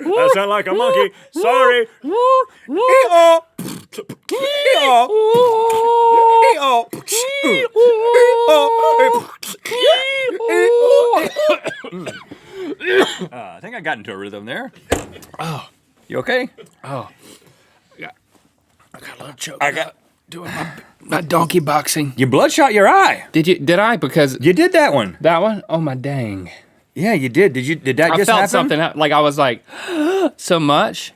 That sound like a monkey. Sorry. I think I got into a rhythm there. Oh, you okay? Oh, I got a little choke. I got doing my donkey boxing. You bloodshot your eye. Did I? Because you did that one. That one? Oh my dang. Yeah, you did. Did that just happen? I felt something. Like I was like, so much.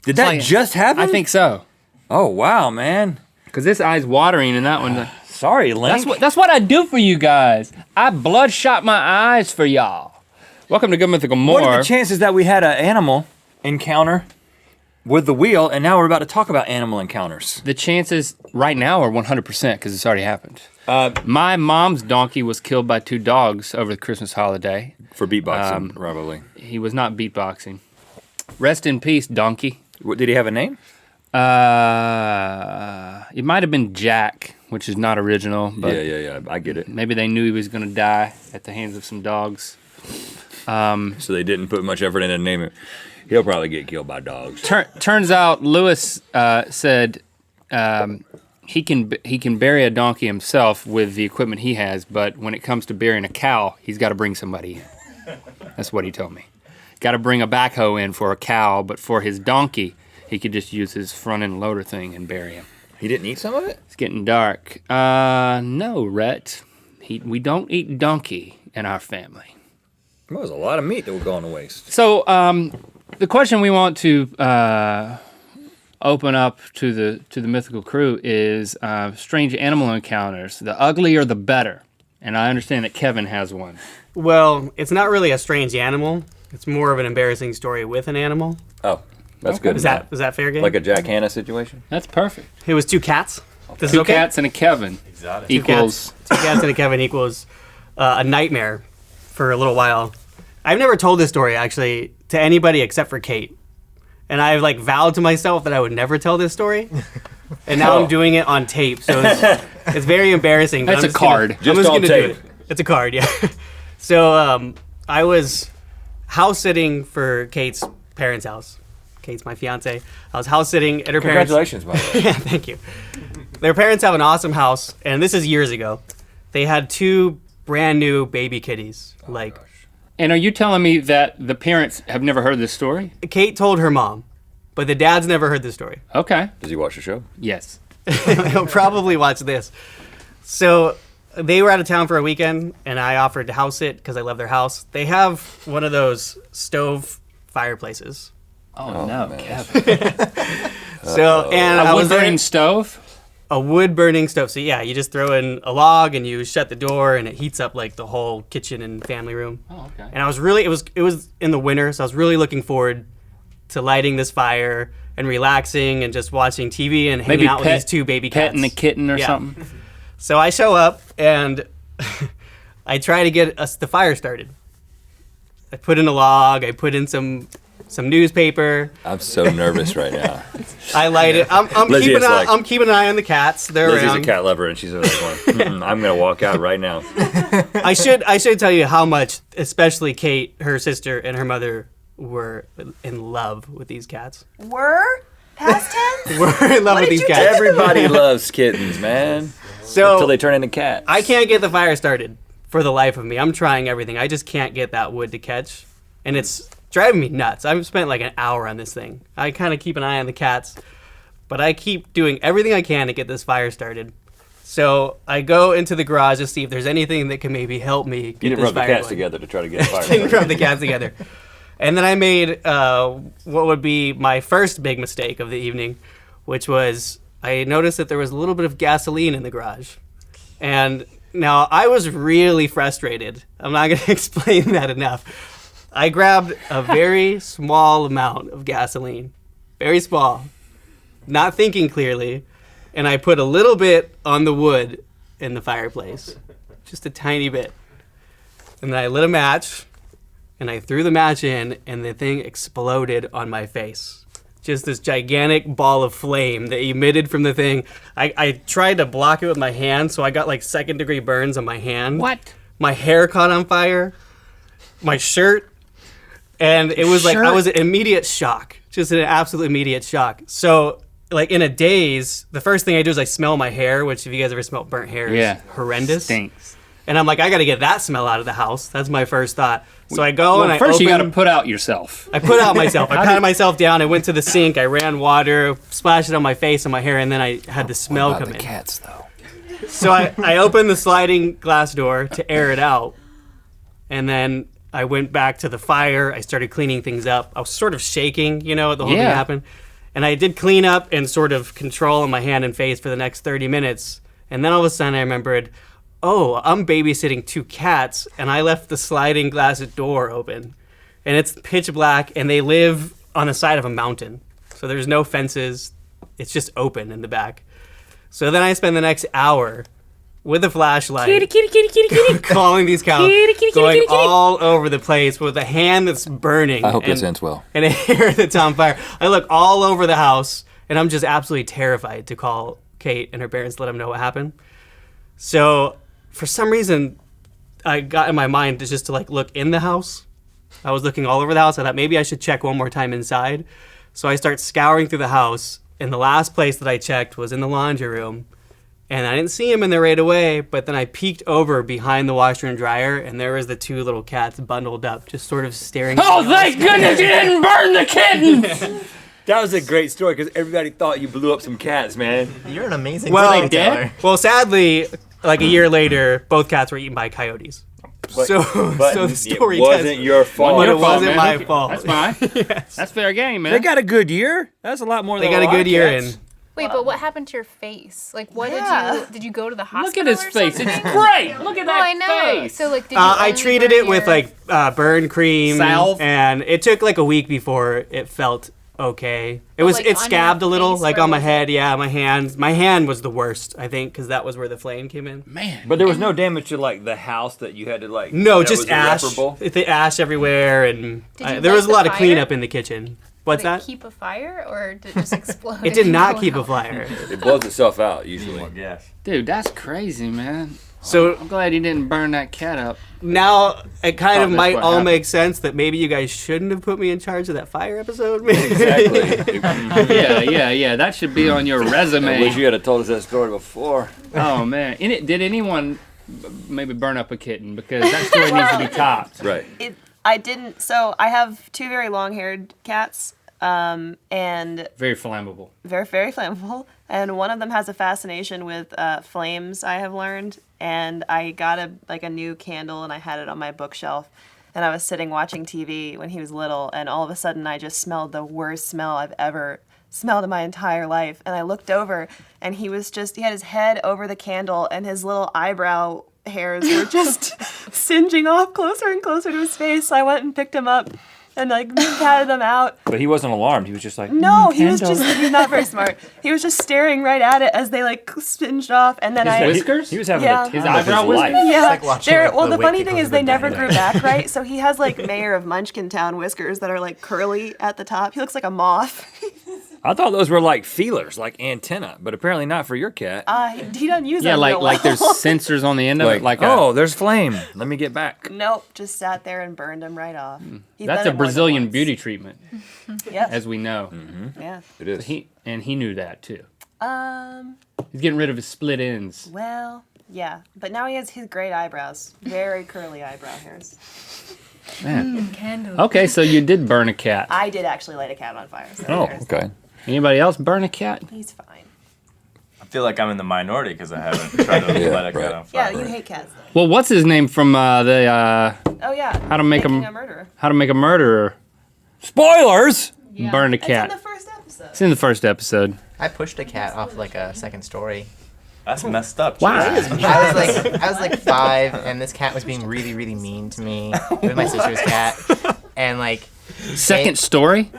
Did that just happen? I think so. Oh wow, man. Because this eye's watering and that one. Sorry, Link. That's what I do for you guys. I bloodshot my eyes for y'all. Welcome to Good Mythical More. What are the chances that we had an animal encounter with the wheel, and now we're about to talk about animal encounters? The chances right now are 100% because it's already happened. My mom's donkey was killed by 2 dogs over the Christmas holiday. For beatboxing, probably. He was not beatboxing. Rest in peace, donkey. Did he have a name? It might have been Jack, which is not original. But yeah, I get it. Maybe they knew he was going to die at the hands of some dogs. So they didn't put much effort into naming him. He'll probably get killed by dogs. Turns out Lewis said he can bury a donkey himself with the equipment he has, but when it comes to burying a cow, he's got to bring somebody in. That's what he told me. Got to bring a backhoe in for a cow, but for his donkey, he could just use his front end loader thing and bury him. He didn't eat some of it? It's getting dark. No, Rhett. We don't eat donkey in our family. Well, there's a lot of meat that will go on the waste. So, the question we want to open up to the mythical crew is strange animal encounters. The uglier, the better. And I understand that Kevin has one. Well, it's not really a strange animal. It's more of an embarrassing story with an animal. Oh, that's good. Is that fair game? Like a Jack Hanna situation? That's perfect. It was 2 cats. Okay. 2 cats and a Kevin equals... 2 cats and a Kevin equals a nightmare for a little while. I've never told this story, actually, to anybody except for Kate. And I've, vowed to myself that I would never tell this story. And now I'm doing it on tape, so it's very embarrassing. That's a card. Just on tape. It's a card, yeah. So I was house sitting for Kate's parents' house. Kate's my fiance. I was house sitting at her parents'. Congratulations, by the way. Yeah, thank you. Their parents have an awesome house, and this is years ago. They had 2 brand new baby kitties. Gosh. And are you telling me that the parents have never heard this story? Kate told her mom, but the dad's never heard this story. Okay. Does he watch the show? Yes. He'll probably watch this. So they were out of town for a weekend, and I offered to house sit because I love their house. They have one of those stove fireplaces. Oh no, Kevin. A wood-burning stove? A wood-burning stove. So yeah, you just throw in a log and you shut the door, and it heats up the whole kitchen and family room. Oh, okay. And I was really, it was in the winter, so I was really looking forward to lighting this fire and relaxing and just watching TV and hanging out with these 2 baby cats. Petting a kitten or something. So I show up and I try to get the fire started. I put in a log. I put in some newspaper. I'm so nervous right now. I light it. I'm keeping an eye on the cats. They're Lizzie's around. a cat lover, and she's going, I'm going to walk out right now. I should tell you how much, especially Kate, her sister, and her mother were in love with these cats. Were? Past tense? We're in love with these cats. Everybody loves kittens, man. So until they turn into cats. I can't get the fire started for the life of me. I'm trying everything. I just can't get that wood to catch. And it's driving me nuts. I've spent an hour on this thing. I kind of keep an eye on the cats, but I keep doing everything I can to get this fire started. So I go into the garage to see if there's anything that can maybe help me get you didn't this rub the fire cats going. together to try to get a fire started. Didn't rub the cats together. And then I made what would be my first big mistake of the evening, which was I noticed that there was a little bit of gasoline in the garage. And now I was really frustrated. I'm not going to explain that enough. I grabbed a very small amount of gasoline, very small, not thinking clearly, and I put a little bit on the wood in the fireplace, just a tiny bit. And then I lit a match, and I threw the match in, and the thing exploded on my face. Just this gigantic ball of flame that emitted from the thing. I tried to block it with my hand, so I got 2nd-degree burns on my hand. What? My hair caught on fire. My shirt. And it was like, I was in immediate shock. Just an absolute immediate shock. So, like, in a daze, the first thing I do is I smell my hair, which if you guys ever smell burnt hair is horrendous. Stinks. And I'm like, I got to get that smell out of the house. That's my first thought. So I go and I first open. you got to put out yourself. I put out myself. I patted myself down. I went to the sink. I ran water, splashed it on my face and my hair, and then I had the smell come in. Cats, though. So I opened the sliding glass door to air it out, and then I went back to the fire. I started cleaning things up. I was sort of shaking, the whole thing happened. And I did clean up and sort of control my hand and face for the next 30 minutes. And then all of a sudden I remembered, oh, I'm babysitting 2 cats, and I left the sliding glass door open. And it's pitch black, and they live on the side of a mountain. So there's no fences. It's just open in the back. So then I spend the next hour with a flashlight, calling these cows, going all over the place with a hand that's burning. I hope this ends well. And a hair that's on fire. I look all over the house, and I'm just absolutely terrified to call Kate and her parents to let them know what happened. So for some reason, I got in my mind just to look in the house. I was looking all over the house. I thought maybe I should check one more time inside. So I start scouring through the house, and the last place that I checked was in the laundry room. And I didn't see him in there right away, but then I peeked over behind the washer and dryer, and there was the 2 little cats bundled up, just sort of staring. Oh, thank goodness you didn't burn the kittens! That was a great story because everybody thought you blew up some cats, man. You're an amazing Well, storyteller. Well, sadly, a year later, both cats were eaten by coyotes. But so the story it wasn't your fault. But it fault, wasn't man. my fault. That's fine. Yes. That's fair game, man. They got a good year. That's a lot more They than got a lot good of year cats. in. Wait, but what happened to your face? Like, what did you go to the Look hospital? at his or face. something? It's great. Look at No, I that know. face. So like, did you I only treated burn it with your- burn cream, Salve? and it took a week before it felt okay. It was like, it on scabbed a your little, face, or on my was head. Yeah, my hands. My hand was the worst, I think, because that was where the flame came in. Man. But there was no damage to the house that you had to No, that just was ash. irreparable? The ash everywhere, and Did you there light was a the lot of fire? cleanup in the kitchen. What's Did it that? keep a fire, or did it just explode? It did and not go keep a out? fire. It blows itself out usually. Yes. Dude, that's crazy, man. So I'm glad you didn't burn that cat up. now it kind of that's might what all happened. make sense that maybe you guys shouldn't have put me in charge of that fire episode. Exactly. Yeah. That should be on your I resume. wish you had told us that story before. Oh, man. Did anyone maybe burn up a kitten? Because that story needs to be topped. Right. I didn't. So I have 2 very long-haired cats, and Very flammable. very, very flammable. And one of them has a fascination with flames, I have learned. And I got a new candle, and I had it on my bookshelf. And I was sitting watching TV when he was little, and all of a sudden I just smelled the worst smell I've ever smelled in my entire life. And I looked over, and he had his head over the candle, and his little eyebrow hairs were just singeing off closer and closer to his face. So I went and picked him up and patted him out. But he wasn't alarmed. He was just like, No, he's not very smart. He was just staring right at it as they singed off, and then I Whiskers? He was having Yeah. the His time of eyebrow his whiskers? life. yeah. like watching, They're- like, well, the the funny wicked thing goes is they to never bed. grew back right, so he has Mayor of Munchkintown whiskers that are curly at the top. He looks like a moth. I thought those were like feelers, like antenna, but apparently not for your cat. He doesn't use Yeah, them real like there's well. sensors on the end of it. there's flame. Let me get back. Nope, just sat there and burned him right off. He's that's done a it more than Brazilian once. beauty treatment, Yes. as we know. Yeah. It is. He knew that too. He's getting rid of his split ends. Well, yeah, but now he has his great eyebrows, very curly eyebrow hairs. Man. Candle. Okay, so you did burn a cat. I did actually light a cat on fire. So Oh, there's- okay. Anybody else burn a cat? He's fine. I feel like I'm in the minority because I haven't tried to let a cat on Yeah, fire. you hate cats though. Well, what's his name from the Oh yeah. How to Make a- Making a murderer. How to Make a Murderer? Spoilers! Burn a It's cat. in the first episode. It's in the first episode. I pushed a cat off a second story. That's messed up. Wow. Jesus. I was like 5, and this cat was being really, really mean to me. It was my sister's cat, and Second story?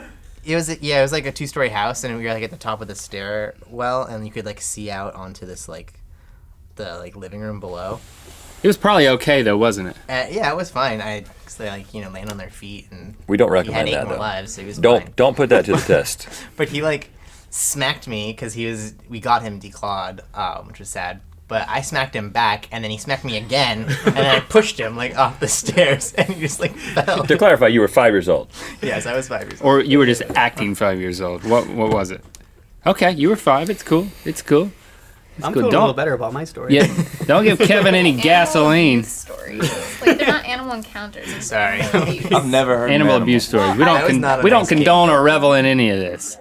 it was a 2-story house, and we were at the top of the stairwell, and you could see out onto this the living room below. It was probably okay though, wasn't it? Yeah, it was fine. Cause they land on their feet, and We don't he had recommend 8 that more though. lives, so he was fine. Don't put that to the test. But he smacked me because we got him declawed, which was sad. but I smacked him back, and then he smacked me again, and then I pushed him like off the stairs, and he just like fell. To clarify, you were 5 years old. Yes, I was 5 years old. Or you were just acting 5 years old. What was it? Okay, you were 5. It's cool. It's cool. I'm feeling a little better about my story. Yeah, don't give Kevin any gasoline. Stories. Like they're not animal encounters. It's Sorry. animal abuse. I've never heard Animal an abuse stories. We That was not a don't nice condone or revel in any of this.